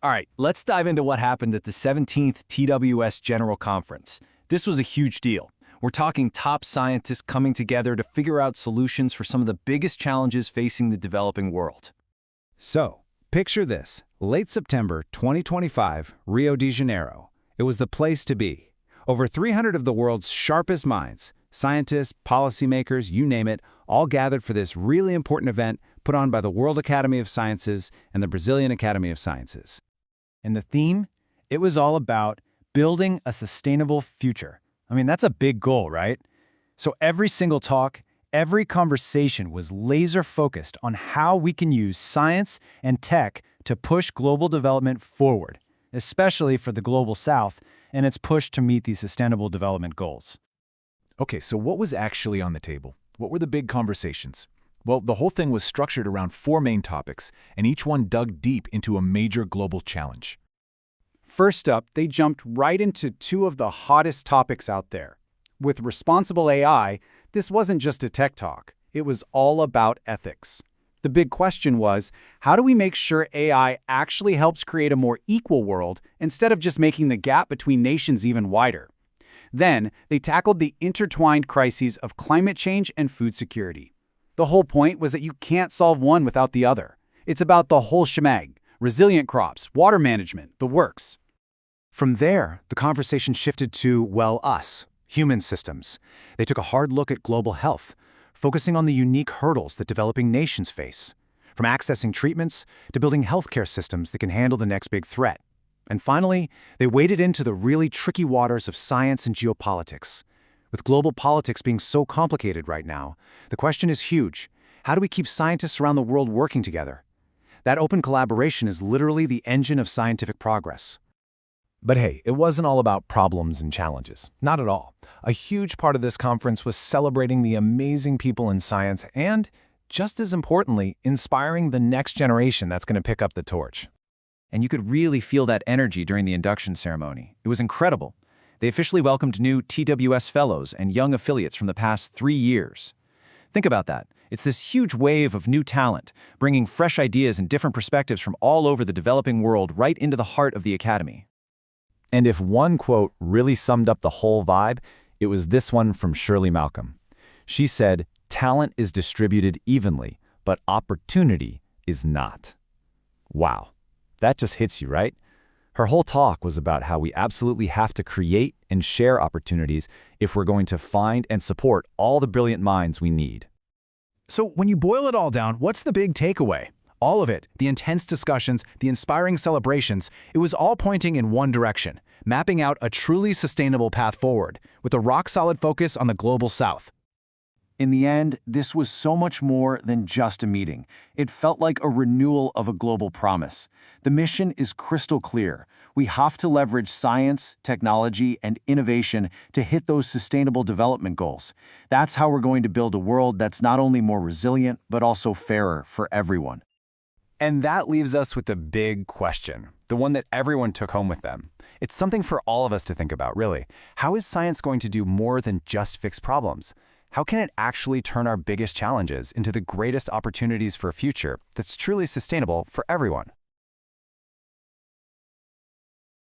All right, let's dive into what happened at the 17th TWS General Conference. This was a huge deal. We're talking top scientists coming together to figure out solutions for some of the biggest challenges facing the developing world. So, picture this, late September 2025, Rio de Janeiro. It was the place to be. Over 300 of the world's sharpest minds, scientists, policymakers, you name it, all gathered for this really important event put on by the World Academy of Sciences and the Brazilian Academy of Sciences. And the theme? It was all about building a sustainable future. I mean, that's a big goal, right? So every single talk, every conversation was laser-focused on how we can use science and tech to push global development forward, especially for the Global South and its push to meet these sustainable development goals. Okay, so what was actually on the table? What were the big conversations? Well, the whole thing was structured around 4 main topics, and each one dug deep into a major global challenge. First up, they jumped right into 2 of the hottest topics out there. With responsible AI, this wasn't just a tech talk. It was all about ethics. The big question was, how do we make sure AI actually helps create a more equal world instead of just making the gap between nations even wider? Then, they tackled the intertwined crises of climate change and food security. The whole point was that you can't solve one without the other. It's about the whole shebang: resilient crops, water management, the works. From there, the conversation shifted to, well, us, human systems. They took a hard look at global health, focusing on the unique hurdles that developing nations face, from accessing treatments to building healthcare systems that can handle the next big threat. And finally, they waded into the really tricky waters of science and geopolitics. With global politics being so complicated right now, the question is huge. How do we keep scientists around the world working together? That open collaboration is literally the engine of scientific progress. But hey, it wasn't all about problems and challenges. Not at all. A huge part of this conference was celebrating the amazing people in science and, just as importantly, inspiring the next generation that's going to pick up the torch. And you could really feel that energy during the induction ceremony. It was incredible. They officially welcomed new TWS fellows and young affiliates from the past 3 years. Think about that. It's this huge wave of new talent, bringing fresh ideas and different perspectives from all over the developing world right into the heart of the Academy. And if one quote really summed up the whole vibe, it was this one from Shirley Malcolm. She said, "Talent is distributed evenly, but opportunity is not." Wow, that just hits you, right? Her whole talk was about how we absolutely have to create and share opportunities if we're going to find and support all the brilliant minds we need. So when you boil it all down, what's the big takeaway? All of it, the intense discussions, the inspiring celebrations, it was all pointing in one direction, mapping out a truly sustainable path forward, with a rock-solid focus on the Global South. In the end, this was so much more than just a meeting. It felt like a renewal of a global promise. The mission is crystal clear. We have to leverage science, technology, and innovation to hit those sustainable development goals. That's how we're going to build a world that's not only more resilient, but also fairer for everyone. And that leaves us with the big question, the one that everyone took home with them. It's something for all of us to think about, really. How is science going to do more than just fix problems? How can it actually turn our biggest challenges into the greatest opportunities for a future that's truly sustainable for everyone?